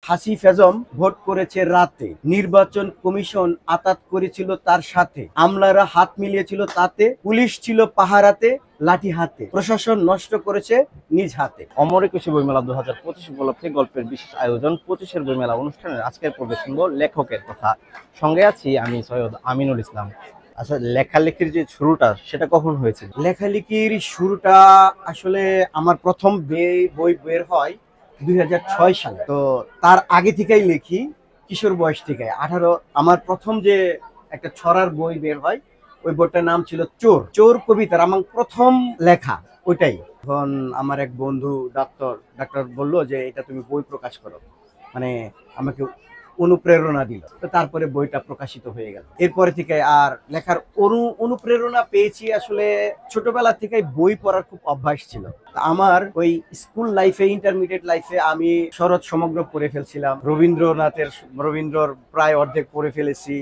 হাসিফ আজম vote করেছে রাতে, নির্বাচন কমিশন আতাত করেছিল তার সাথে, আমলারা হাত মিলিয়েছিল তাতে, পুলিশ ছিল পাহারাতে, লাঠি হাতে, প্রশাসন নষ্ট করেছে নিজ হাতে। অমর একুশে বইমেলা 2025 উপলক্ষে গল্পের বিশেষ আয়োজন 25-এর বইমেলা অনুষ্ঠানের আজকের পর্বে শুনবো লেখকের কথা। সঙ্গে আছি আমি সৈয়দ আমিনুল ইসলাম। আচ্ছা, লেখালেখির যে শুরুটা সেটা কখন হয়েছিল? লেখালেখির শুরুটা আসলে আমার প্রথম বই বের হয় 2006 সালে। তো তার আগে থেকেই লিখি, কিশোর বয়স থেকে 18। আমার প্রথম যে একটা ছড়ার বই বের হয়, ওই বইটার নাম ছিল চোর। চোর কবিতার আমার প্রথম লেখা ওইটাই। তখন আমার এক বন্ধু ডাক্তার বললো যে এটা তুমি বই প্রকাশ করো, মানে আমাকে অনুপ্রেরণা দিল। তো তারপরে বইটা প্রকাশিত হয়ে গেল। এরপরে থেকে আর লেখার অনুপ্রেরণা পেয়েছি। আসলে ছোটবেলা থেকে বই পড়ার খুব অভ্যাস ছিল। আমার ওই স্কুল লাইফে, ইন্টারমিডিয়েট লাইফে আমি শরৎ সমগ্র পড়ে ফেলছিলাম, রবীন্দ্রর প্রায় অর্ধেক পড়ে ফেলেছি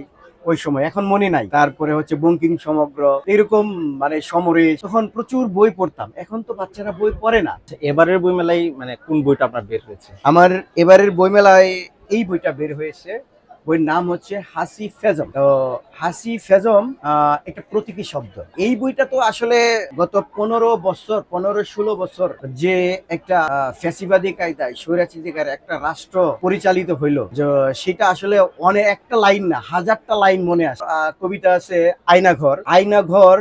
ওই সময়, এখন মনে নাই। তারপরে হচ্ছে বঙ্কিম সমগ্র, এরকম মানে সমরেশ, তখন প্রচুর বই পড়তাম। এখন তো বাচ্চারা বই পড়ে না। এবারের বইমেলায় মানে কোন বইটা আপনার বের হয়েছে? আমার এবারের বইমেলায় এই বইটা বের হয়েছে, বইয়ের নাম হচ্ছে হাসিফ আজম। তো হাসিফ আজম একটা প্রতীকী শব্দ। এই বইটা তো আসলে গত 15-16 বছর যে একটা ফ্যাসিবাদী কায়দায় স্বৈরাচারীদের একটা রাষ্ট্র পরিচালিত হইলো, যে সেটা আসলে অনেক একটা লাইন না, হাজারটা লাইন মনে আসে। কবিতা আছে আয়নাঘর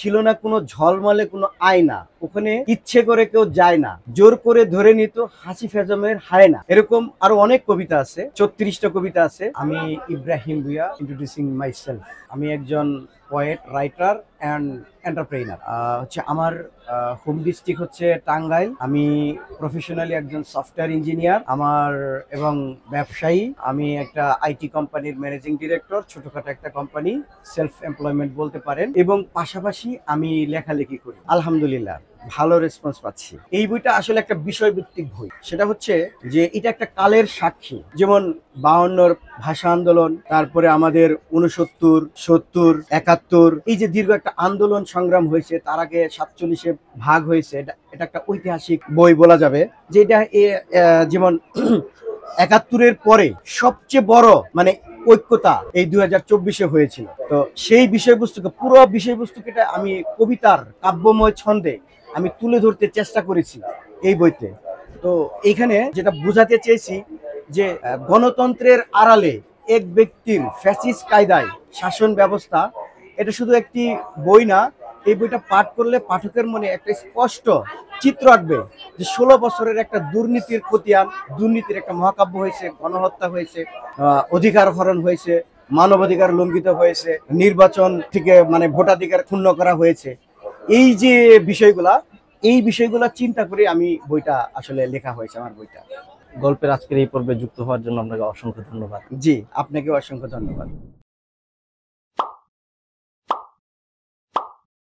ছিল না কোনো ঝলমলে কোনো আয়না, ওখানে ইচ্ছে করে কেউ যায় না, জোর করে ধরে নিত হাসিফ আজমের হায়না। এরকম আরো অনেক কবিতা আছে, 34টা কবিতা আছে। আমি ইব্রাহিম ভুইয়া, ইন্ট্রোডিউসিং মাইসেলফ। আমি একজন পোয়েট, রাইটার অ্যান্ড এন্টারপ্রেনার। হচ্ছে আমার হোম ডিস্ট্রিক্ট হচ্ছে টাঙ্গাইল। আমি প্রফেশনালি একজন সফটওয়্যার ইঞ্জিনিয়ার, এবং ব্যবসায়ী। আমি একটা আইটি কোম্পানির ম্যানেজিং ডিরেক্টর, ছোটখাটো একটা কোম্পানি, সেলফ এমপ্লয়মেন্ট বলতে পারেন। এবং পাশাপাশি আমি লেখালেখি করি। আলহামদুলিল্লাহ ভালো রেসপন্স পাচ্ছি। এই বইটা আসলে একটা বিষয়ভিত্তিক বই। সেটা হচ্ছে যে এটা একটা কালের সাক্ষী। যেমন 52-র ভাষা আন্দোলন, তারপরে আমাদের 69, 70, 71, এই যে দীর্ঘ একটা আন্দোলন সংগ্রাম হয়েছে। তার আগে 47-এ ভাগ হয়েছে। এটা একটা ঐতিহাসিক বই বলা যাবে। যেটা যেমন 71-এর পরে সবচেয়ে বড় মানে ঐক্যতা এই 2024-এ হয়েছিল। তো সেই পুরো বিষয়বস্তুকে আমি কবিতার কাব্যময় ছন্দে আমি তুলে ধরতে চেষ্টা করেছি এই বইতে। তো এইখানে যেটা বোঝাতে চেয়েছি যে গণতন্ত্রের আড়ালে এক ব্যক্তির ফ্যাসিস্ট কায়দায় শাসন ব্যবস্থা, এটা শুধু একটি বই না। এই বইটা পাঠ করলে পাঠকের মনে একটা স্পষ্ট চিত্র আঁকবে যে 16 বছরের একটা দুর্নীতির একটা মহাকাব্য হয়েছে, গণহত্যা হয়েছে, অধিকার হরণ হয়েছে, মানবাধিকার লঙ্ঘিত হয়েছে, নির্বাচন থেকে মানে ভোটাধিকার ক্ষুণ্ণ করা হয়েছে। এই বিষয়গুলা চিন্তা করে আমি বইটা আসলে লেখা হয়েছে আমার বইটা। গল্পের আজকের এই পর্বে যুক্ত হওয়ার জন্য আপনাকে অসংখ্য ধন্যবাদ। জি, আপনাকে অসংখ্য ধন্যবাদ।